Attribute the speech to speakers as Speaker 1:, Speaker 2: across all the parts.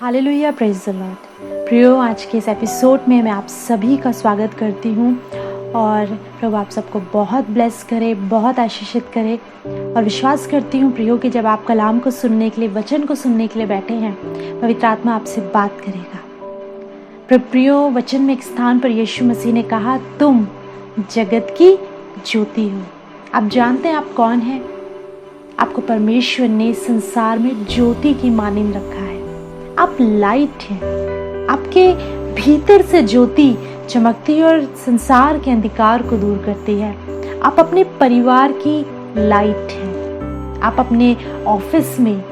Speaker 1: Hallelujah, praise the Lord. प्रियो, आज के इस एपिसोड में मैं आप सभी का स्वागत करती हूँ और प्रभु आप सबको बहुत ब्लेस करे, बहुत आशीषित करे। और विश्वास करती हूँ प्रियो कि जब आप कलाम को सुनने के लिए, वचन को सुनने के लिए बैठे हैं, पवित्र आत्मा आपसे बात करेगा। प्रियो, वचन में एक स्थान पर यीशु मसीह ने कहा, तुम जगत की ज्योति हो। आप जानते हैं आप कौन हैं? आपको परमेश्वर ने संसार में ज्योति की मानिंद रखा है। आप लाइट हैं। आपके भीतर से ज्योति चमकती है और संसार के अंधकार को दूर करती है। आप अपने परिवार की लाइट हैं। आप अपने ऑफिस में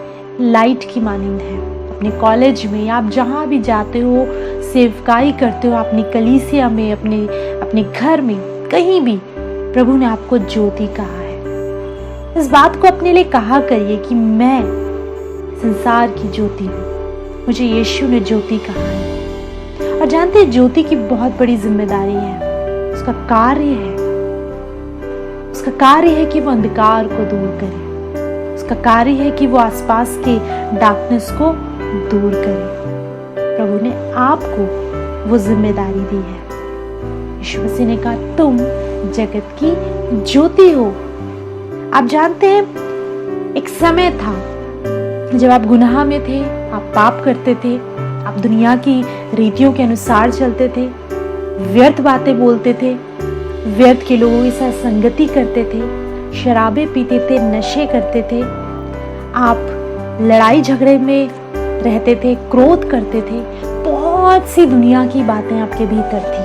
Speaker 1: लाइट की मानिंद हैं। अपने कॉलेज में, आप जहाँ भी जाते हो, सेवकाई करते हो, अपनी कलीसिया में, अपने घर में, कहीं भी प्रभु ने आपको ज्योति कहा है। इस बात को अपने लिए कहा करिए कि मैं संसार की ज्योति हूँ। मुझे यीशु ने ज्योति कहा है। और जानते हैं ज्योति की बहुत बड़ी जिम्मेदारी है। उसका कार्य है कि वो अंधकार को दूर करे। उसका कार्य है कि वो आसपास के डार्कनेस को दूर करे। प्रभु ने आपको वो जिम्मेदारी दी है। यीशु मसीह ने कहा, तुम जगत की ज्योति हो। आप जानते हैं एक समय था जब आप गुनाह में थे, आप पाप करते थे, आप दुनिया की रीतियों के अनुसार चलते थे, व्यर्थ बातें बोलते थे, व्यर्थ के लोगों के साथ संगति करते थे, शराबें पीते थे, नशे करते थे, आप लड़ाई झगड़े में रहते थे, क्रोध करते थे। बहुत सी दुनिया की बातें आपके भीतर थी।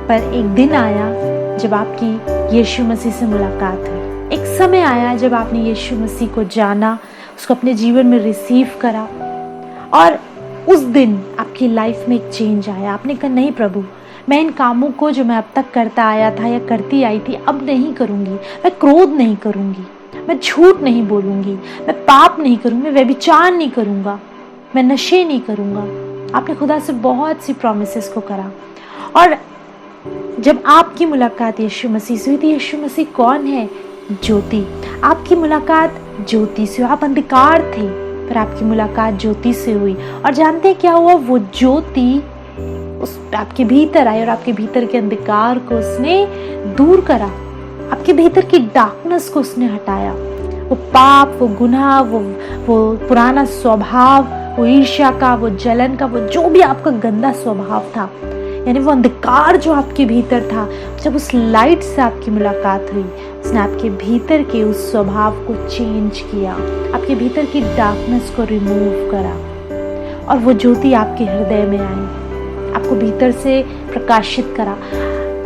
Speaker 1: पर एक दिन आया जब आपकी यीशु मसीह से मुलाकात हुई। एक समय आया जब आपने यीशु मसीह को जाना, उसको अपने जीवन में रिसीव करा और उस दिन आपकी लाइफ में एक चेंज आया। आपने कहा, नहीं प्रभु, मैं इन कामों को जो मैं अब तक करता आया था या करती आई थी अब नहीं करूँगी। मैं क्रोध नहीं करूँगी, मैं झूठ नहीं बोलूँगी, मैं पाप नहीं करूँगी, मैं व्यभिचार नहीं करूँगा, मैं नशे नहीं करूँगा। आपने खुदा से बहुत सी प्रॉमिसेस को करा। और जब आपकी मुलाकात यीशु मसीह से हुई थी, यीशु मसीह कौन है? ज्योति। आपकी मुलाकात ज्योति से हुई। आप अंधकार थे पर आपकी मुलाकात ज्योति से हुई। और जानते हैं क्या हुआ? वो ज्योति उस आपके भीतर आई और आपके भीतर के अंधकार को उसने दूर करा। आपके भीतर की डार्कनेस को उसने हटाया। वो पाप, वो गुनाह, वो पुराना स्वभाव, वो ईर्ष्या का, वो जलन का, वो जो भी आपका गंदा स्वभाव था, यानी वो अंधकार जो आपके भीतर था, जब उस लाइट से आपकी मुलाकात हुई, उसने आपके भीतर के उस स्वभाव को चेंज किया, आपके भीतर की डार्कनेस को रिमूव करा और वो ज्योति आपके हृदय में आई, आपको भीतर से प्रकाशित करा।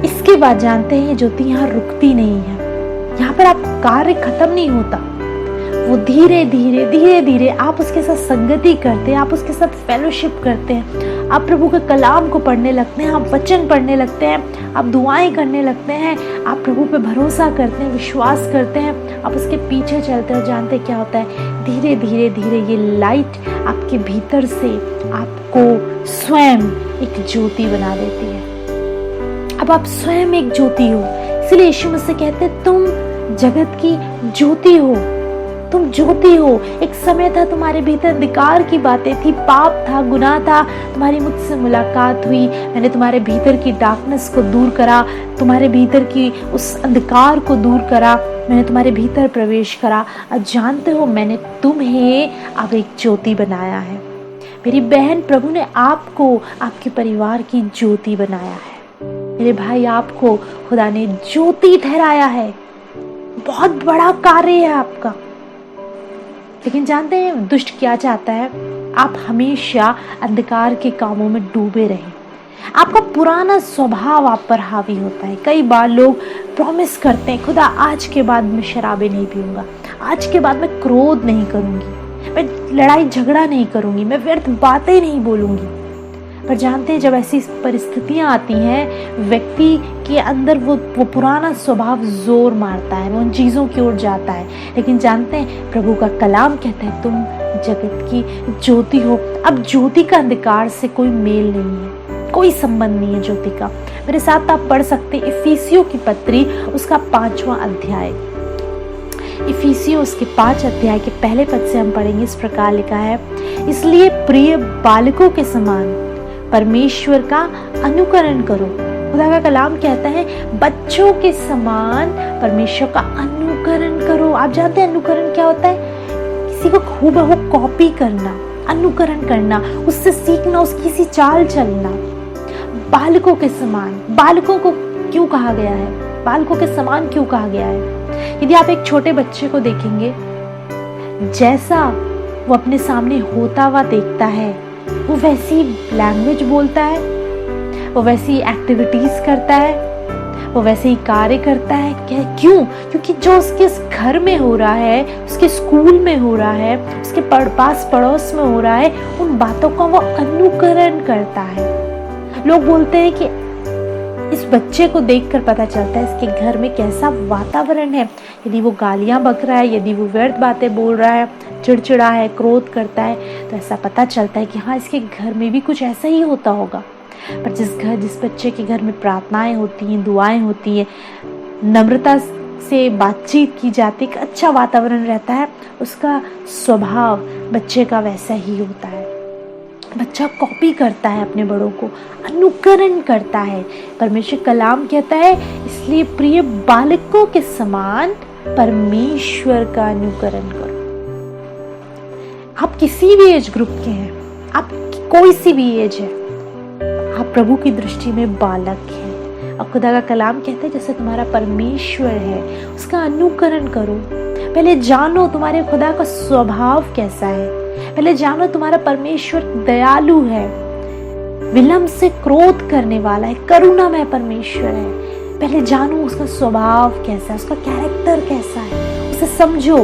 Speaker 1: इसके बाद जानते हैं ये ज्योति यहाँ रुकती नहीं है। यहाँ पर आप कार्य खत्म नहीं होता। वो धीरे धीरे आप उसके साथ संगति करते हैं, आप उसके साथ फेलोशिप करते हैं, आप प्रभु के कलाम को पढ़ने लगते हैं, आप वचन पढ़ने लगते हैं, आप दुआएं करने लगते हैं, आप प्रभु पे भरोसा करते हैं, विश्वास करते हैं, आप उसके पीछे चलते हैं। जानते हैं क्या होता है? धीरे धीरे ये लाइट आपके भीतर से आपको स्वयं एक ज्योति बना देती है। अब आप स्वयं एक ज्योति हो। इसलिए यीशु मसीह कहते हैं, तुम जगत की ज्योति हो। तुम ज्योति हो। एक समय था तुम्हारे भीतर अंधकार की बातें थी, पाप था, गुनाह था। तुम्हारी मुझसे मुलाकात हुई, मैंने तुम्हारे भीतर की डार्कनेस को दूर करा, तुम्हारे भीतर की उस अंधकार को दूर करा, मैंने तुम्हारे भीतर प्रवेश करा। और जानते हो, मैंने तुम्हें अब एक ज्योति बनाया है। मेरी बहन, प्रभु ने आपको आपके परिवार की ज्योति बनाया है। मेरे भाई, आपको खुदा ने ज्योति ठहराया है। बहुत बड़ा कार्य है आपका। लेकिन जानते हैं दुष्ट क्या चाहता है? आप हमेशा अंधकार के कामों में डूबे रहें। आपका पुराना स्वभाव आप पर हावी होता है। कई बार लोग प्रॉमिस करते हैं, खुदा आज के बाद मैं शराबें नहीं पीऊंगा, आज के बाद मैं क्रोध नहीं करूंगी, मैं लड़ाई झगड़ा नहीं करूंगी, मैं व्यर्थ बातें नहीं बोलूंगी। पर जानते हैं जब ऐसी परिस्थितियां आती हैं, व्यक्ति के अंदर वो पुराना स्वभाव जोर मारता है, वो उन चीज़ों की ओर जाता है। लेकिन जानते हैं प्रभु का कलाम कहता है, तुम जगत की ज्योति हो। अब ज्योति का अंधकार से कोई मेल नहीं है, कोई संबंध नहीं है ज्योति का। मेरे साथ आप पढ़ सकते इफिसियों की पत्री, उसका 5वां अध्याय। इफिसियों उसके 5 अध्याय के पहले पद से हम पढ़ेंगे। इस प्रकार लिखा है, इसलिए प्रिय बालकों के समान परमेश्वर का अनुकरण करो। खुदा का कलाम कहता है बच्चों के समान परमेश्वर का अनुकरण करो। आप जानते हैं अनुकरण क्या होता है? किसी को हूबहू कॉपी करना, अनुकरण करना, उससे सीखना, उसकी सी चाल चलना। बालकों के समान, बालकों को क्यों कहा गया है? बालकों के समान क्यों कहा गया है? यदि आप एक छोटे बच्चे को देखेंगे, जैसा वो अपने सामने होता हुआ देखता है, वो वैसी लैंग्वेज बोलता है, वो वैसी एक्टिविटीज करता है, वो वैसे ही कार्य करता है। क्यों? क्योंकि जो उसके घर में हो रहा है, उसके स्कूल में हो रहा है, उसके पास पड़ोस में हो रहा है, उन बातों का वो अनुकरण करता है। लोग बोलते हैं कि इस बच्चे को देखकर पता चलता है इसके घर में कैसा वातावरण है। यदि वो गालियां बक रहा है, यदि वो व्यर्थ बातें बोल रहा है, चिड़चिड़ा है, क्रोध करता है, तो ऐसा पता चलता है कि हाँ, इसके घर में भी कुछ ऐसा ही होता होगा। पर जिस बच्चे के घर में प्रार्थनाएं होती हैं, दुआएं होती हैं, नम्रता से बातचीत की जाती है, एक अच्छा वातावरण रहता है, उसका स्वभाव बच्चे का वैसा ही होता है। बच्चा कॉपी करता है अपने बड़ों को, अनुकरण करता है। परमेश्वर कलाम कहता है इसलिए प्रिय बालकों के समान परमेश्वर का अनुकरण करो। आप किसी भी एज ग्रुप के हैं, आप कोई सी भी एज है, आप प्रभु की दृष्टि में बालक हैं। और खुदा का कलाम कहता है जैसे तुम्हारा परमेश्वर है उसका अनुकरण करो। पहले जानो तुम्हारे खुदा का स्वभाव कैसा है। पहले जानो तुम्हारा परमेश्वर दयालु है, विलंब से क्रोध करने वाला है, करुणामय परमेश्वर है। पहले जानो उसका स्वभाव कैसा है, उसका कैरेक्टर कैसा है, उसे समझो।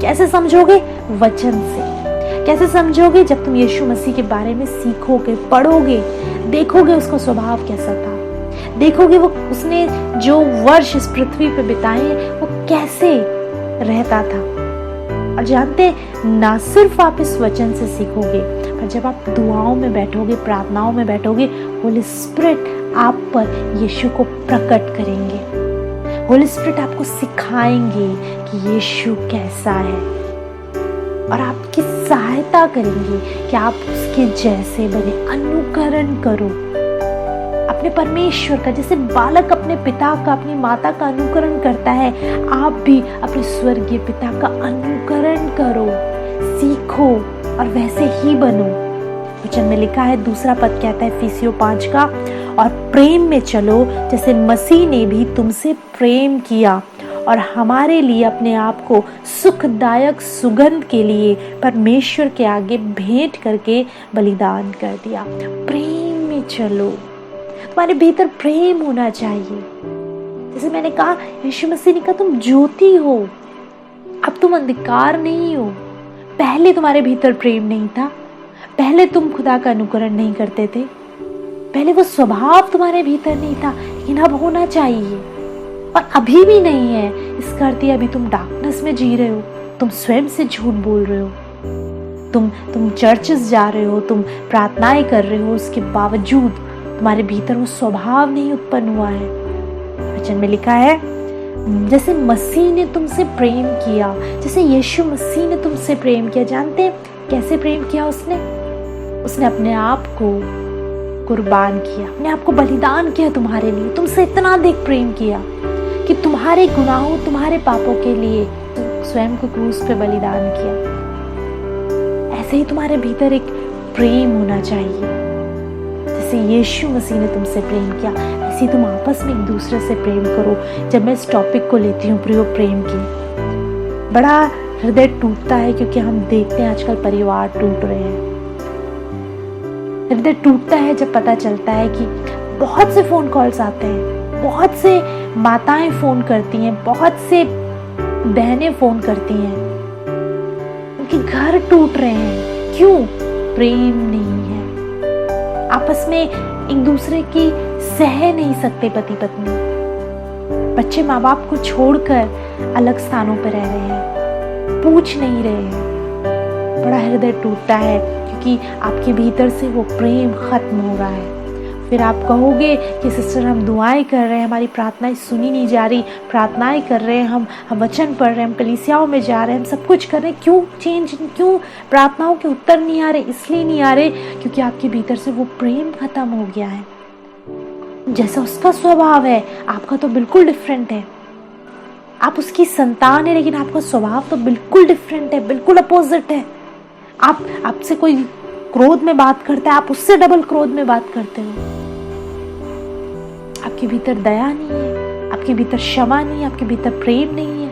Speaker 1: कैसे समझोगे? वचन से। कैसे समझोगे? जब तुम यीशु मसीह के बारे में सीखोगे, पढ़ोगे, देखोगे उसका स्वभाव कैसा था, देखोगे वो उसने जो वर्ष इस पृथ्वी पे बिताए वो कैसे रहता था। और जानते ना सिर्फ आप इस वचन से सीखोगे, पर जब आप दुआओं में बैठोगे, प्रार्थनाओं में बैठोगे, होली स्पिरिट आप पर यीशु को प्रकट करेंगे। होली स्पिरिट आपको सिखाएंगे कि यीशु कैसा है और आपकी सहायता करेंगे कि आप उसके जैसे बने। अनुकरण करो अपने परमेश्वर का। जैसे बालक अपने पिता का, अपनी माता का अनुकरण करता है, आप भी अपने स्वर्गीय पिता का अनुकरण करो, सीखो और वैसे ही बनो। वचन में लिखा है, दूसरा पद कहता है इफिसियों 5 का, और प्रेम में चलो जैसे मसीह ने भी तुमसे प्रेम किया और हमारे लिए अपने आप को सुखदायक सुगंध के लिए परमेश्वर के आगे भेंट करके बलिदान कर दिया। प्रेम में चलो। तुम्हारे भीतर प्रेम होना चाहिए। जैसे मैंने कहा, यीशु मसीह ने कहा तुम ज्योति हो, अब तुम अंधकार नहीं हो। पहले तुम्हारे भीतर प्रेम नहीं था, पहले तुम खुदा का अनुकरण नहीं करते थे, पहले वो स्वभाव तुम्हारे भीतर नहीं था, लेकिन अब होना चाहिए। और अभी भी नहीं है, इसका अर्थ अभी तुम डार्कनेस में जी रहे हो, तुम स्वयं से झूठ बोल रहे हो, तुम चर्चेस जा रहे हो, तुम प्रार्थनाएं कर रहे हो, उसके बावजूद तुम्हारे भीतर वो स्वभाव नहीं उत्पन्न हुआ है। वचन में लिखा है, जैसे मसीह ने तुमसे प्रेम किया, जैसे यीशु मसीह ने तुमसे प्रेम किया। जानते हैं कैसे प्रेम किया उसने अपने आप को कुर्बान किया, अपने आप को बलिदान किया तुम्हारे लिए। तुमसे इतना अधिक प्रेम किया कि तुम्हारे गुनाहों, तुम्हारे पापों के लिए स्वयं को क्रूस पे बलिदान किया। ऐसे ही तुम्हारे भीतर एक प्रेम होना चाहिए। जैसे यीशु मसीह ने तुमसे प्रेम किया, ऐसे तुम आपस में एक दूसरे से प्रेम करो। जब मैं इस टॉपिक को लेती हूँ प्रयोग प्रेम की, बड़ा हृदय टूटता है, क्योंकि हम देखते हैं आजकल परिवार टूट रहे हैं। हृदय टूटता है जब पता चलता है कि बहुत से फोन कॉल्स आते हैं, बहुत से माताएं फोन करती हैं, बहुत से बहनें फोन करती हैं, उनके घर टूट रहे हैं। क्यों? प्रेम नहीं है। आपस में एक दूसरे की सह नहीं सकते पति पत्नी। बच्चे माँ बाप को छोड़कर अलग स्थानों पर रह रहे हैं, पूछ नहीं रहे हैं। बड़ा हृदय टूटता है, क्योंकि आपके भीतर से वो प्रेम खत्म हो रहा है, फिर आप कहोगे कि सिस्टर हम दुआएं कर रहे हैं, हमारी प्रार्थनाएं सुनी नहीं जा रही, प्रार्थनाएं कर रहे हैं, हम वचन पढ़ रहे हैं, हम कलीसियाओं में जा रहे हैं, हम सब कुछ कर रहे हैं, क्यों प्रार्थनाओं के उत्तर नहीं आ रहे? इसलिए नहीं आ रहे क्योंकि आपके भीतर से वो प्रेम खत्म हो गया है। जैसा उसका स्वभाव है आपका तो बिल्कुल डिफरेंट है। आप उसकी संतान है लेकिन आपका स्वभाव तो बिल्कुल डिफरेंट है, बिल्कुल अपोजिट है। आपसे कोई क्रोध में बात करता है, आप उससे डबल क्रोध में बात करते हो। आपके भीतर दया नहीं है, आपके भीतर क्षमा नहीं है, आपके भीतर प्रेम नहीं है,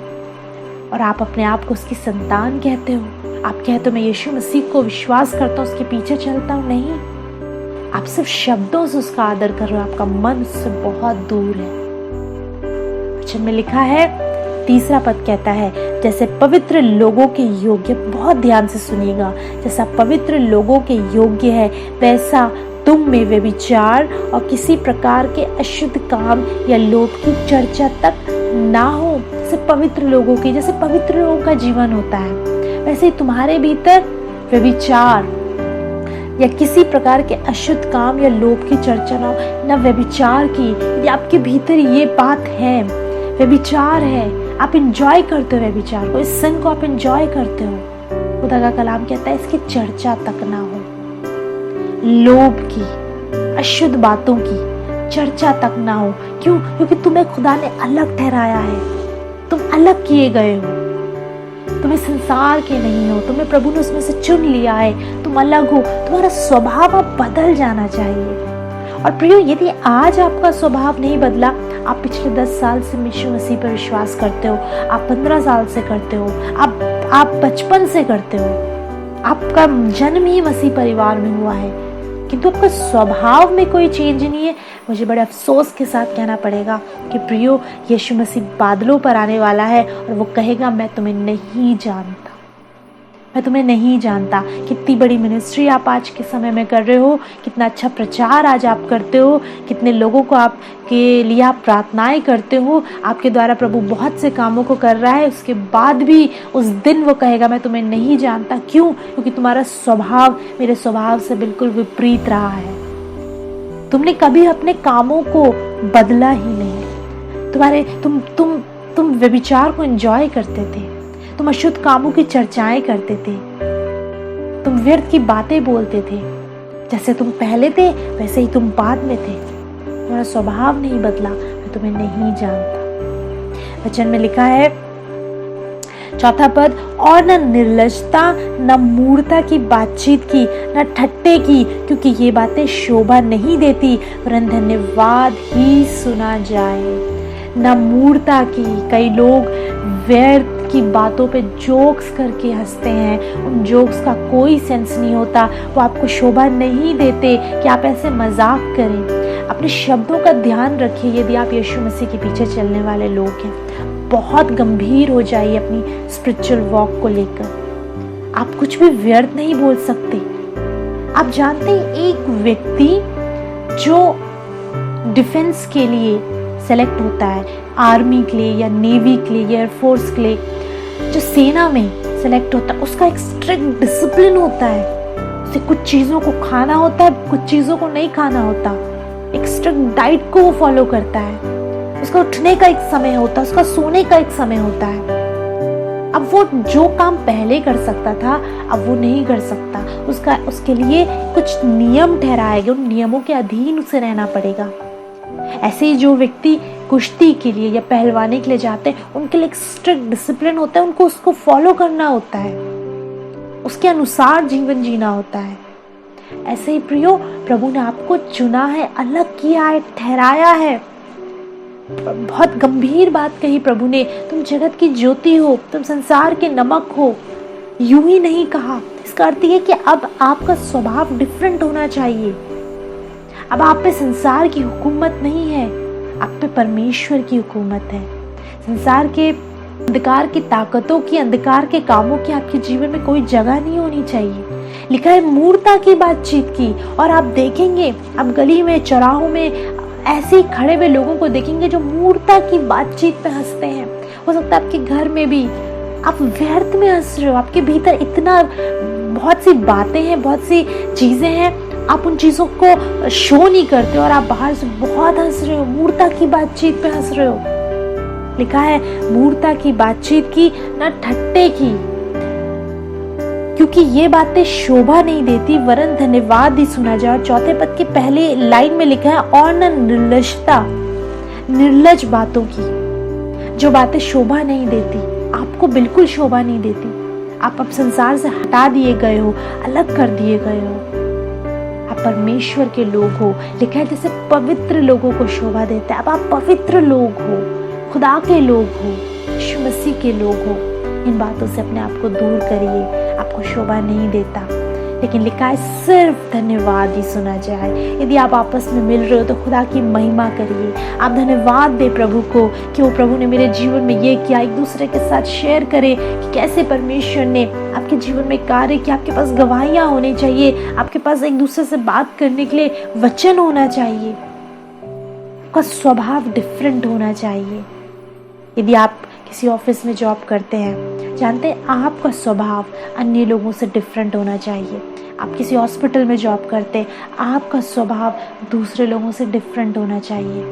Speaker 1: और आप अपने आप को उसकी संतान कहते हो। आप कहते हो मैं यीशु मसीह को विश्वास करता हूँ, उसके पीछे चलता हूँ। नहीं, आप सिर्फ शब्दों से उसका आदर कर रहे हो, आपका मन उससे बहुत दूर है। वचन में लिखा है, 3 पद कहता है, जैसे पवित्र लोगों के योग्य, बहुत ध्यान से सुनिएगा, जैसा पवित्र लोगों के योग्य है वैसा तुम में व्यभिचार और किसी प्रकार के अशुद्ध काम या लोभ की चर्चा तक ना हो। जैसे पवित्र लोगों की, जैसे पवित्र लोगों का जीवन होता है वैसे ही तुम्हारे भीतर व्यभिचार या किसी प्रकार के अशुद्ध काम या लोभ की चर्चा ना हो। न व्यभिचार की, यदि आपके भीतर ये बात है, व्यभिचार है, आप इंजॉय करते हो व्यभिचार को, इस sin को आप इंजॉय करते हो, खुदा का कलाम कहता है इसकी चर्चा तक ना हो। लोभ की, अशुद्ध बातों की चर्चा तक ना हो। क्यों? क्योंकि तुम्हें खुदा ने अलग ठहराया है, तुम अलग किए गए हो, तुम्हें संसार के नहीं हो, तुम्हें प्रभु ने उसमें से चुन लिया है, तुम अलग हो। तुम्हारा स्वभाव अब बदल जाना चाहिए। और प्रियो, यदि आज आपका स्वभाव नहीं बदला, आप पिछले 10 साल से यीशु मसीह पर विश्वास करते हो, आप 15 साल से करते हो, आप बचपन से करते हो, आपका जन्म ही मसीह परिवार में हुआ है, किंतु आपका स्वभाव में कोई चेंज नहीं है, मुझे बड़े अफसोस के साथ कहना पड़ेगा कि प्रियो, यीशु मसीह बादलों पर आने वाला है और वो कहेगा मैं तुम्हें नहीं जानता, मैं तुम्हें नहीं जानता। कितनी बड़ी मिनिस्ट्री आप आज के समय में कर रहे हो, कितना अच्छा प्रचार आज आप करते हो, कितने लोगों को आपके लिए आप प्रार्थनाएं करते हो, आपके द्वारा प्रभु बहुत से कामों को कर रहा है। उसके बाद भी उस दिन वो कहेगा मैं तुम्हें नहीं जानता। क्यों? क्योंकि तुम्हारा स्वभाव मेरे स्वभाव से बिल्कुल विपरीत रहा है। तुमने कभी अपने कामों को बदला ही नहीं। तुम व्यभिचार को एंजॉय करते थे, तुम अशुद्ध कामों की चर्चाएं करते थे, तुम व्यर्थ की बातें बोलते थे। जैसे तुम पहले थे वैसे ही तुम बाद में थे। तुम्हारा स्वभाव नहीं बदला, मैं तुम्हें नहीं जानता। वचन में लिखा है 4 पद, और न निर्लजता न मूर्खता की बातचीत की, न ठट्टे की, क्योंकि ये बातें शोभा नहीं देती, वरन धन्यवाद ही सुना जाए। न मूर्खता की, कई लोग व्यर्थ की बातों पे जोक्स करके हंसते हैं, उन जोक्स का कोई सेंस नहीं होता, वो आपको शोभा नहीं देते कि आप ऐसे मजाक करें। अपने शब्दों का ध्यान रखिए। यदि आप यीशु मसीह के पीछे चलने वाले लोग हैं, बहुत गंभीर हो जाइए अपनी स्पिरिचुअल वॉक को लेकर। आप कुछ भी व्यर्थ नहीं बोल सकते। आप जानते हैं, एक व्यक्ति जो डिफेंस के लिए सेलेक्ट होता है, आर्मी के लिए या नेवी के लिए या एयरफोर्स के लिए, जो सेना में सेलेक्ट होता है, उसका एक स्ट्रिक्ट डिसिप्लिन होता है। उसे कुछ चीज़ों को खाना होता है, कुछ चीज़ों को नहीं खाना होता। एक स्ट्रिक्ट डाइट को वो फॉलो करता है। उसका उठने का एक समय होता है, उसका सोने का एक समय होता है। अब वो जो काम पहले कर सकता था अब वो नहीं कर सकता। उसके लिए कुछ नियम ठहराए गए, उन नियमों के अधीन उसे रहना पड़ेगा। ऐसे ही जो व्यक्ति कुश्ती के लिए या पहलवानी के लिए जाते हैं, उनके लिए एक स्ट्रिक्ट डिसिप्लिन होता है, उनको उसको फॉलो करना होता है, उसके अनुसार जीवन जीना होता है। ऐसे ही प्रियो, प्रभु ने आपको चुना है, अलग किया है, ठहराया है। बहुत गंभीर बात कही प्रभु ने, तुम जगत की ज्योति हो, तुम संसार के नमक हो। यूं ही नहीं कहा, इसका अर्थ यह कि अब आपका स्वभाव डिफरेंट होना चाहिए। अब आप पे संसार की हुकूमत नहीं है, आप पे परमेश्वर की हुकूमत है। संसार के अंधकार की ताकतों की, अंधकार के कामों की आपके जीवन में कोई जगह नहीं होनी चाहिए। लिखा है मूर्खता की बातचीत की, और आप देखेंगे, आप गली में, चौराहों में ऐसे ही खड़े हुए लोगों को देखेंगे जो मूर्खता की बातचीत पे हंसते हैं। हो सकता है आपके घर में भी आप व्यर्थ में हंस रहे हो, आपके भीतर इतना बहुत सी बातें हैं, बहुत सी चीजें हैं, आप उन चीजों को शो नहीं करते और आप बाहर से बहुत हंस रहे हो, मूर्खता की बातचीत पे हंस रहे हो। लिखा है मूर्खता की बातचीत की, न ठट्टे की, क्योंकि ये बातें शोभा नहीं देती वरन धन्यवाद ही सुना जाए। और चौथे पद की पहले लाइन में लिखा है और न निर्लजता, निर्लज बातों की, जो बातें शोभा नहीं देती, आपको बिल्कुल शोभा नहीं देती। आप अब संसार से हटा दिए गए हो, अलग कर दिए गए हो, आप परमेश्वर के लोग हो। लिखा है जैसे पवित्र लोगों को शोभा देता है। अब आप पवित्र लोग हो, खुदा के लोग हो, यीशु मसीह के लोग हो। इन बातों से अपने आप को दूर करिए, आपको शोभा नहीं देता। लेकिन लिखा है सिर्फ धन्यवाद ही सुना जाए। यदि आप आपस में मिल रहे हो तो खुदा की महिमा करिए, आप धन्यवाद दे प्रभु को कि वो प्रभु ने मेरे जीवन में ये किया। एक दूसरे के साथ शेयर करें कि कैसे परमेश्वर ने आपके जीवन में कार्य किया। आपके पास गवाहियां होनी चाहिए, आपके पास एक दूसरे से बात करने के लिए वचन होना चाहिए, आपका स्वभाव डिफरेंट होना चाहिए। यदि आप किसी ऑफिस में जॉब करते हैं, जानते हैं आपका स्वभाव अन्य लोगों से डिफरेंट होना चाहिए। आप किसी हॉस्पिटल में जॉब करते हैं, आपका स्वभाव दूसरे लोगों से डिफरेंट होना चाहिए।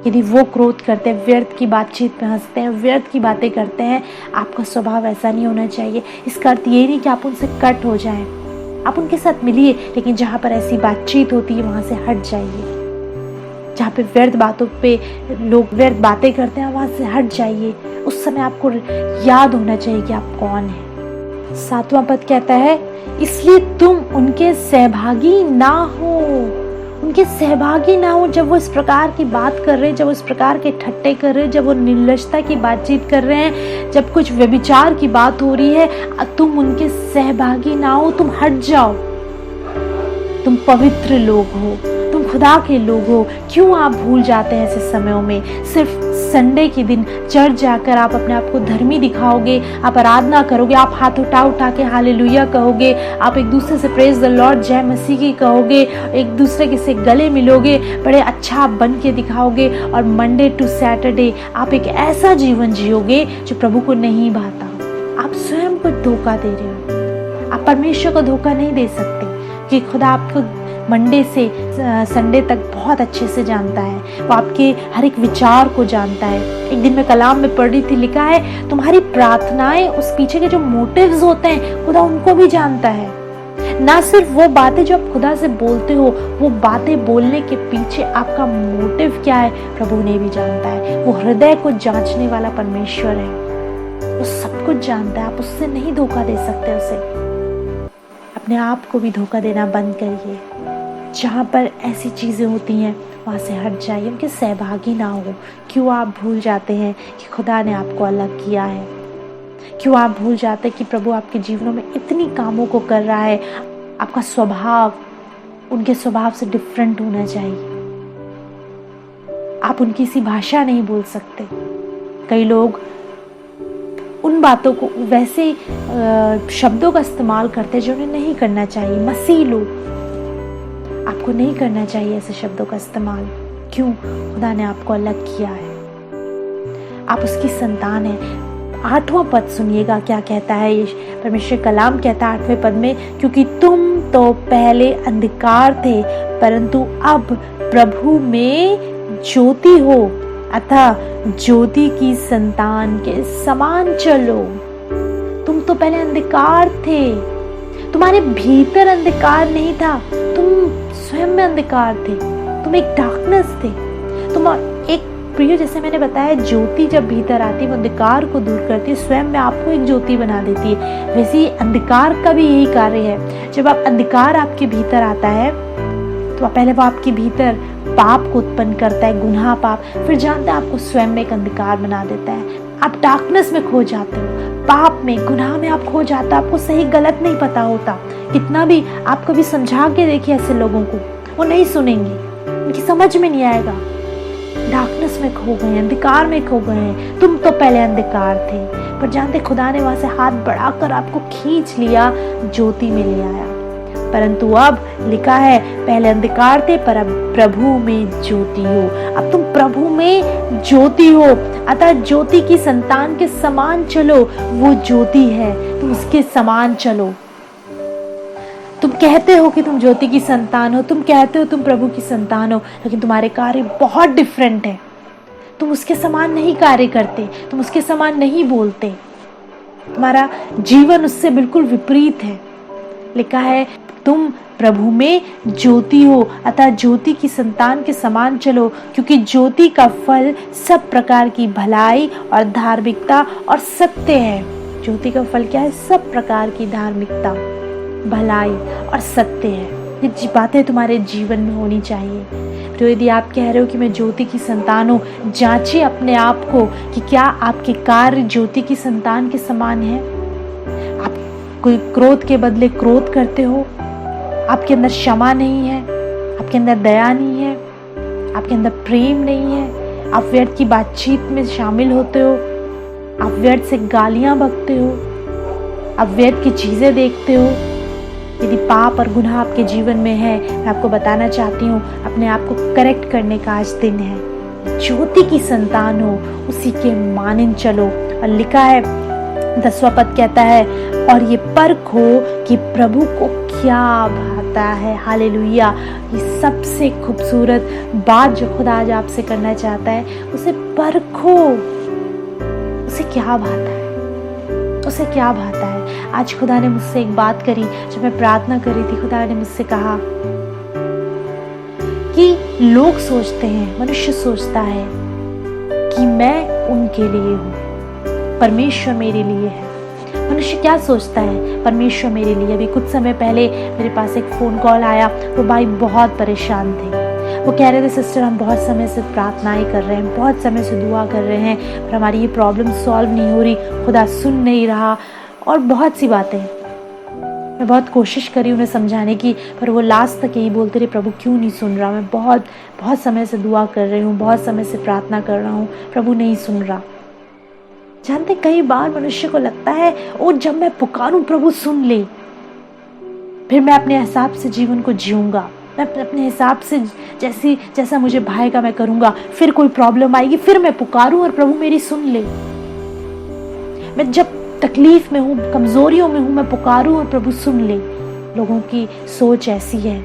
Speaker 1: यदि वो क्रोध करते हैं, व्यर्थ की बातचीत में हंसते हैं, व्यर्थ की बातें करते हैं, आपका स्वभाव ऐसा नहीं होना चाहिए। इसका अर्थ ये नहीं कि आप उनसे कट हो जाएं, आप उनके साथ मिलिए, लेकिन जहाँ पर ऐसी बातचीत होती है वहाँ से हट जाइए। जहाँ पे व्यर्थ बातों पे लोग व्यर्थ बातें करते हैं, वहाँ से हट जाइए। उस समय आपको याद होना चाहिए कि आप कौन हैं। 7वां पद कहता है इसलिए तुम उनके सहभागी ना हो, उनके सहभागी ना हो। जब वो इस प्रकार की बात कर रहे हैं, जब वो इस प्रकार के ठट्टे कर रहे हैं, जब वो निर्लजता की बातचीत कर रहे हैं, जब कुछ व्यभिचार की बात हो रही है, तुम उनके सहभागी ना हो, तुम हट जाओ। तुम पवित्र लोग हो, तुम खुदा के लोग हो। क्यों आप भूल जाते हैं ऐसे समयों में? सिर्फ संडे के दिन चर्च जाकर आप अपने आप को धर्मी दिखाओगे, आप आराधना करोगे, आप हाथ उठा उठा के हालेलुया कहोगे, आप एक दूसरे से प्रेज द लॉर्ड जय मसीह की कहोगे, एक दूसरे के से गले मिलोगे, बड़े अच्छा आप बन के दिखाओगे, और मंडे टू सैटरडे आप एक ऐसा जीवन जियोगे जो प्रभु को नहीं भाता। आप स्वयं को धोखा दे रहे हो। आप परमेश्वर को धोखा नहीं दे सकते कि खुदा आपको मंडे से संडे तक बहुत अच्छे से जानता है, वो आपके हर एक विचार को जानता है। एक दिन मैं कलाम में पढ़ रही थी, लिखा है तुम्हारी प्रार्थनाएं, उस पीछे के जो मोटिव्स होते हैं खुदा उनको भी जानता है। ना सिर्फ वो बातें जो आप खुदा से बोलते हो, वो बातें बोलने के पीछे आपका मोटिव क्या है प्रभु ने भी जानता है। वो हृदय को जांचने वाला परमेश्वर है, वो सब कुछ जानता है। आप उससे नहीं धोखा दे सकते उसे। अपने आप को भी धोखा देना बंद करिए। जहाँ पर ऐसी चीज़ें होती हैं वहाँ से हट जाइए, उनके सहभागी ना हो। क्यों आप भूल जाते हैं कि खुदा ने आपको अलग किया है? क्यों आप भूल जाते हैं कि प्रभु आपके जीवनों में इतनी कामों को कर रहा है? आपका स्वभाव उनके स्वभाव से डिफरेंट होना चाहिए। आप उनकी सी भाषा नहीं बोल सकते। कई लोग उन बातों को, वैसे शब्दों का इस्तेमाल करते हैं जो उन्हें नहीं करना चाहिए। मसीह लोग, आपको नहीं करना चाहिए ऐसे शब्दों का इस्तेमाल। क्यों? खुदा ने आपको अलग किया है, आप उसकी संतान हैं। 8वां पद सुनिएगा क्या कहता है। ये परमेश्वर कलाम कहता है 8वें पद में, क्योंकि तुम तो पहले अंधकार थे परंतु अब प्रभु में ज्योति हो, अतः ज्योति की संतान के समान चलो। तुम तो पहले अंधकार थे, तुम्हारे भीतर अंधकार नहीं था, तुम स्वयं में अंधकार थे, तुम एक डार्कनेस थे, तुम एक प्रिय, जैसे मैंने बताया ज्योति जब भीतर आती है वो अंधकार को दूर करती है, स्वयं में आपको एक ज्योति बना देती है। वैसे ही अंधकार का भी यही कार्य है। जब आप अंधकार आपके भीतर आता है तो पहले वो आपके भीतर पाप को उत्पन्न करता है, गुनाह पाप, फिर जानते हैं आपको स्वयं में एक अंधकार बना देता है। आप डार्कनेस में खो जाते हो, पाप में, गुनाह में आप खो जाते हो, आपको सही गलत नहीं पता होता। कितना भी आप कभी समझा के देखिए ऐसे लोगों को, वो नहीं सुनेंगे, उनकी समझ में नहीं आएगा। डार्कनेस में खो गए, अंधकार में खो गए हैं। तुम तो पहले अंधकार थे, पर जानते खुदा ने वहां से हाथ बढ़ाकर आपको खींच लिया, ज्योति में ले आया। परंतु अब लिखा है पहले अंधकार थे पर अब प्रभु में ज्योति हो। अब तुम प्रभु में ज्योति हो, अतः ज्योति की संतान के समान चलो। वो ज्योति है, तुम उसके समान चलो। तुम कहते हो कि तुम ज्योति की संतान हो, तुम कहते हो तुम प्रभु की संतान हो, लेकिन तुम्हारे कार्य बहुत डिफरेंट है। तुम उसके समान नहीं कार्य करते, तुम उसके समान नहीं बोलते, तुम्हारा जीवन उससे बिल्कुल विपरीत है। लिखा है तुम प्रभु में ज्योति हो, अतः ज्योति की संतान के समान चलो, क्योंकि ज्योति का फल सब प्रकार की भलाई और धार्मिकता और सत्य है। ज्योति का फल क्या है? सब प्रकार की धार्मिकता, भलाई और सत्य है। ये बातें तुम्हारे जीवन में होनी चाहिए। तो यदि आप कह रहे हो कि मैं ज्योति की संतान हूँ, जांचिए अपने आप को कि क्या आपके कार्य ज्योति की संतान के समान है। आप कोई क्रोध के बदले क्रोध करते हो, आपके अंदर क्षमा नहीं है, आपके अंदर दया नहीं है, आपके अंदर प्रेम नहीं है, आप व्यर्थ की बातचीत में शामिल होते हो, आप व्यर्थ से गालियां बकते हो, आप व्यर्थ की चीजें देखते हो। यदि पाप और गुनाह आपके जीवन में है, मैं आपको बताना चाहती हूँ, अपने आप को करेक्ट करने का आज दिन है। ज्योति की संतान हो, उसी के मानिंद चलो। और लिखा है 10वां पद कहता है, और ये परखो कि प्रभु को क्या भाता है। हालेलुया। ये सबसे खूबसूरत बात जो खुदा आज आपसे करना चाहता है, उसे परखो, उसे क्या भाता है, उसे क्या भाता है। आज खुदा ने मुझसे एक बात करी, जब मैं प्रार्थना कर रही थी, खुदा ने मुझसे कहा कि लोग सोचते हैं, मनुष्य सोचता है कि मैं उनके लिए हूँ, परमेश्वर मेरे लिए है। मनुष्य क्या सोचता है? परमेश्वर मेरे लिए। अभी कुछ समय पहले मेरे पास एक फोन कॉल आया, वो भाई बहुत परेशान थे। वो कह रहे थे, सिस्टर हम बहुत समय से प्रार्थनाएं कर रहे हैं, बहुत समय से दुआ कर रहे हैं, पर हमारी ये प्रॉब्लम सॉल्व नहीं हो रही, खुदा सुन नहीं रहा, और बहुत सी बातें। मैं बहुत कोशिश करी उन्हें समझाने की, पर वो लास्ट तक यही बोलते रहे, प्रभु क्यों नहीं सुन रहा। मैं बहुत समय से दुआ कर रही हूँ, बहुत समय से प्रार्थना कर रहा हूँ, प्रभु नहीं सुन रहा। जानते, कई बार मनुष्य को लगता है ओ जब मैं पुकारूं प्रभु सुन ले, फिर मैं अपने हिसाब से जीवन को जीऊंगा, मैं अपने हिसाब से जैसा मुझे भाएगा मैं करूंगा, फिर कोई प्रॉब्लम आएगी, फिर मैं पुकारूं और प्रभु मेरी सुन ले। मैं जब तकलीफ में हूँ, कमजोरियों में हूँ, मैं पुकारूं और प्रभु सुन ले। लोगों की सोच ऐसी है।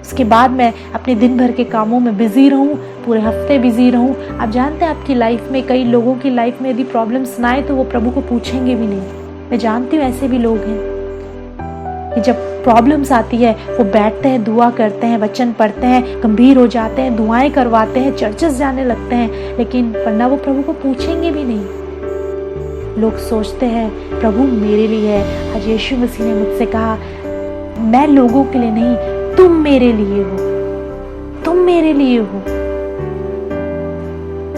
Speaker 1: उसके बाद मैं अपने दिन भर के कामों में बिजी रहूं, पूरे हफ्ते बिजी रहूं। आप जानते हैं आपकी लाइफ में, कई लोगों की लाइफ में यदि प्रॉब्लम्स ना आए तो वो प्रभु को पूछेंगे भी नहीं। मैं जानती हूँ ऐसे भी लोग हैं कि जब प्रॉब्लम्स आती है वो बैठते हैं, दुआ करते हैं, वचन पढ़ते हैं, गंभीर हो जाते हैं, दुआएं करवाते हैं, चर्चेस जाने लगते हैं, लेकिन वरना वो प्रभु को पूछेंगे भी नहीं। लोग सोचते हैं प्रभु मेरे लिए है। आज यीशु मसीह ने मुझसे कहा, मैं लोगों के लिए नहीं, तुम मेरे लिए हो, तुम मेरे लिए हो।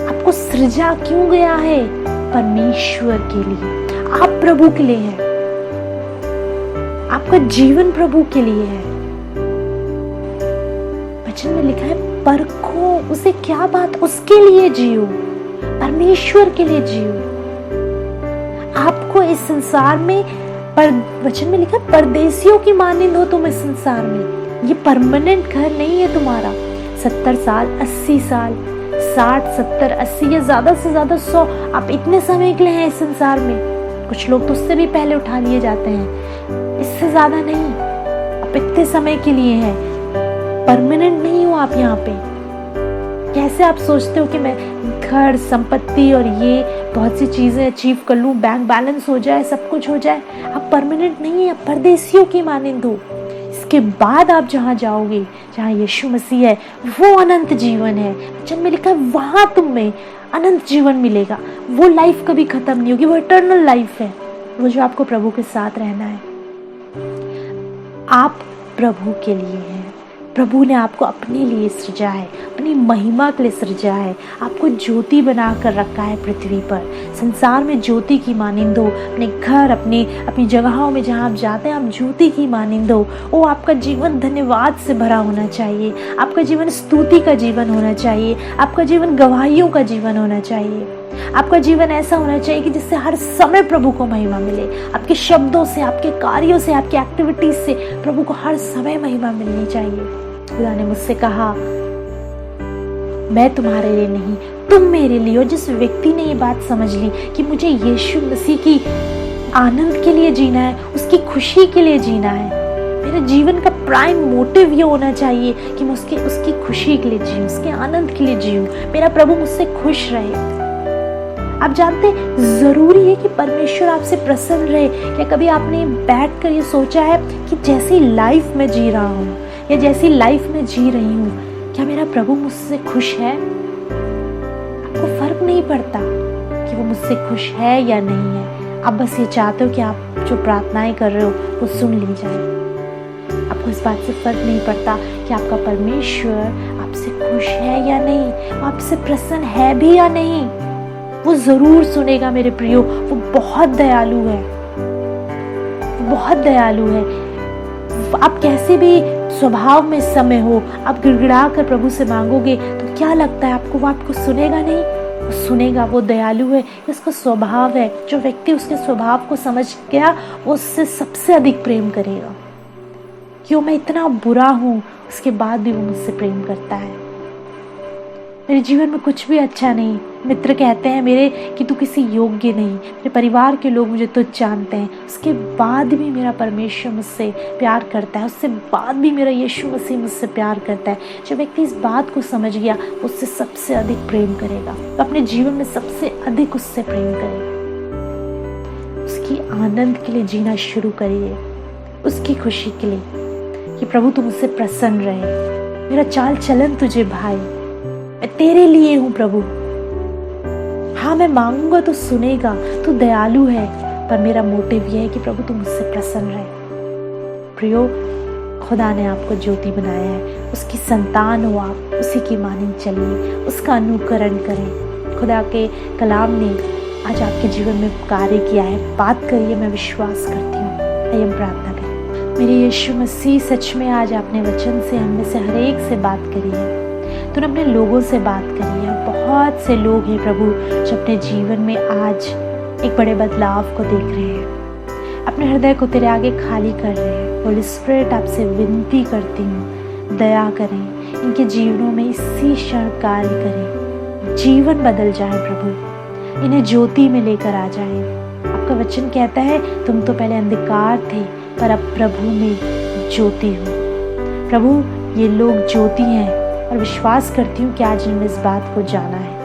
Speaker 1: आपको सृजा क्यों गया है? परमेश्वर के लिए। आप प्रभु के लिए हैं, आपका जीवन प्रभु के लिए है। वचन में लिखा है परखो, उसे क्या बात, उसके लिए जियो, परमेश्वर के लिए जियो। आपको इस संसार में वचन में लिखा है परदेसियों की मानिंद हो तुम इस संसार में। ये परमानेंट घर नहीं है तुम्हारा। 70 साल, 80 साल, 60, 70, 80 या ज्यादा से ज्यादा 100, आप इतने समय के लिए हैं इस संसार में। कुछ लोग तो उससे भी पहले उठा लिए जाते हैं, इससे ज्यादा नहीं। आप इतने समय के लिए हैं, परमानेंट नहीं हो आप यहाँ पे। कैसे आप सोचते हो कि मैं घर, संपत्ति और ये बहुत सी चीजें अचीव कर लूं, बैंक बैलेंस हो जाए, सब कुछ हो जाए। आप परमानेंट नहीं है, आप परदेसियों की मानिंद हो। इसके बाद आप जहाँ जाओगे, जहाँ यीशु मसीह है, वो अनंत जीवन है। वचन में लिखा है वहां तुम्हें अनंत जीवन मिलेगा। वो लाइफ कभी खत्म नहीं होगी, वो इटर्नल लाइफ है, वो जो आपको प्रभु के साथ रहना है। आप प्रभु के लिए हैं। प्रभु ने आपको अपने लिए सृजा है, अपनी महिमा के लिए सृजा है। आपको ज्योति बना कर रखा है पृथ्वी पर। संसार में ज्योति की मानिंद हो। अपने घर, अपनी जगहों में जहाँ आप जाते हैं, आप ज्योति की मानिंद हो। वो आपका जीवन धन्यवाद से भरा होना चाहिए। आपका जीवन स्तुति का जीवन होना चाहिए। आपका जीवन गवाहियों का जीवन होना चाहिए। आपका जीवन ऐसा होना चाहिए कि जिससे हर समय प्रभु को महिमा मिले। आपके शब्दों से, आपके कार्यों से, आपकी एक्टिविटीज से प्रभु को हर समय महिमा मिलनी चाहिए। खुदा ने मुझसे कहा, मैं तुम्हारे लिए नहीं, तुम मेरे लिए हो। जिस व्यक्ति ने ये बात समझ ली कि मुझे यीशु मसीह की आनंद के लिए जीना है, उसकी खुशी के लिए जीना है, मेरे जीवन का प्राइम मोटिव ये होना चाहिए कि मैं उसकी खुशी के लिए जीऊं, उसके आनंद के लिए जीऊं, मेरा प्रभु मुझसे खुश रहे। आप जानते जरूरी है कि परमेश्वर आपसे प्रसन्न रहे। क्या कभी आपने बैठकर ये सोचा है कि जैसी लाइफ में जी रहा हूँ या जैसी लाइफ में जी रही हूँ, क्या मेरा प्रभु मुझसे खुश है? आपको फर्क नहीं पड़ता कि वो मुझसे खुश है या नहीं है। आप बस ये चाहते हो कि आप जो प्रार्थनाएं कर रहे हो वो सुन ली जाए। आपको इस बात से फर्क नहीं पड़ता कि आपका परमेश्वर आपसे खुश है या नहीं, वो आपसे प्रसन्न है भी या नहीं। वो जरूर सुनेगा मेरे प्रियो। वो बहुत दयालु है, बहुत दयालु है। आप कैसे भी स्वभाव में समय हो, आप गिड़गिड़ा कर प्रभु से मांगोगे तो क्या लगता है आपको वो आपको सुनेगा नहीं? वो सुनेगा। वो दयालु है, इसका स्वभाव है। जो व्यक्ति उसके स्वभाव को समझ गया वो उससे सबसे अधिक प्रेम करेगा। क्यों मैं इतना बुरा हूं उसके बाद भी वो मुझसे प्रेम करता है। मेरे जीवन में कुछ भी अच्छा नहीं, मित्र कहते हैं मेरे कि तू किसी योग्य नहीं, मेरे परिवार के लोग मुझे तुच्छ जानते हैं, उसके बाद भी मेरा परमेश्वर मुझसे प्यार करता है, उससे बाद भी मेरा यीशु मसीह मुझसे प्यार करता है। जो व्यक्ति इस बात को समझ गया उससे सबसे अधिक प्रेम करेगा, तो अपने जीवन में सबसे अधिक उससे प्रेम करेगा। उसकी आनंद के लिए जीना शुरू करिए, उसकी खुशी के लिए कि प्रभु तू मुझसे प्रसन्न रहे, मेरा चाल चलन तुझे भाई, मैं तेरे लिए हूं प्रभु। हाँ मैं मांगूंगा तो सुनेगा, तू दयालु है, पर मेरा मोटिव यह है कि प्रभु तू मुझसे प्रसन्न रहे। प्रियो, खुदा ने आपको ज्योति बनाया है, उसकी संतान हो आप, उसी की मानिंद चलिए, उसका अनुकरण करें। खुदा के कलाम ने आज आपके जीवन में कार्य किया है, बात करिए, मैं विश्वास करती हूँ। आइए हम प्रार्थना करें। मेरे यीशु मसीह, सच में आज आपने वचन से हम में से हर एक से बात करी है, तूने अपने लोगों से बात करी है। बहुत से लोग हैं प्रभु जो अपने जीवन में आज एक बड़े बदलाव को देख रहे हैं, अपने हृदय को तेरे आगे खाली कर रहे हैं। होली स्पिरिट, आपसे विनती करती हूँ, दया करें, इनके जीवनों में इसी क्षण कार्य करें, जीवन बदल जाए प्रभु, इन्हें ज्योति में लेकर आ जाए। आपका वचन कहता है तुम तो पहले अंधकार थे पर अब प्रभु में ज्योति हो। प्रभु, ये लोग ज्योति हैं और विश्वास करती हूँ कि आज इन्होंने इस बात को जाना है।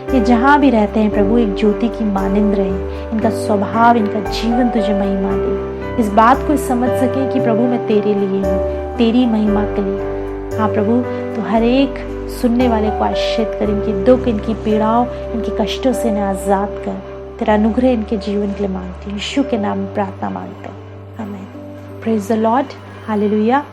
Speaker 1: ये जहाँ भी रहते हैं प्रभु एक ज्योति की मानिंद रहे, इनका स्वभाव, इनका जीवन तुझे महिमा दे। इस बात को समझ सके कि प्रभु मैं तेरे लिए हूँ, तेरी महिमा के लिए। हाँ प्रभु, तो हर एक सुनने वाले को आशीषित कर, इनकी दुख, इनकी पीड़ाओं, इनके कष्टों से इन्हें आज़ाद कर। तेरा अनुग्रह इनके जीवन के लिए मांगती हूँ, यीशु के नाम में प्रार्थना मांगते हैं, आमीन। Praise the Lord, hallelujah.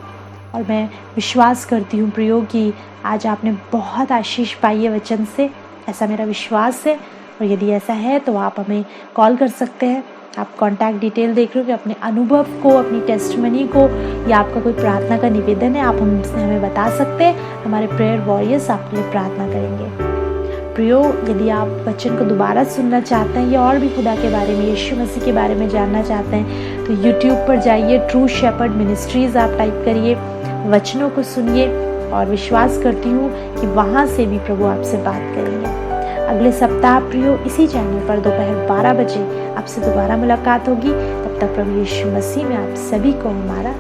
Speaker 1: और मैं विश्वास करती हूँ प्रियो कि आज आपने बहुत आशीष पाई है वचन से, ऐसा मेरा विश्वास है। और यदि ऐसा है तो आप हमें कॉल कर सकते हैं। आप कॉन्टैक्ट डिटेल देख रहे हो कि अपने अनुभव को, अपनी टेस्टिमनी को, या आपका कोई प्रार्थना का निवेदन है, आप हमसे हमें बता सकते हैं। हमारे प्रेयर वॉरियर्स आपके लिए प्रार्थना करेंगे। प्रियो, यदि आप वचन को दोबारा सुनना चाहते हैं या और भी खुदा के बारे में, यीशु मसीह के बारे में जानना चाहते हैं, तो यूट्यूब पर जाइए, ट्रू शेपर्ड मिनिस्ट्रीज आप टाइप करिए, वचनों को सुनिए और विश्वास करती हूँ कि वहाँ से भी प्रभु आपसे बात करेंगे। अगले सप्ताह प्रियो इसी चैनल पर दोपहर 12 बजे आपसे दोबारा मुलाकात होगी। तब तक प्रभु यीशु मसीह में आप सभी को हमारा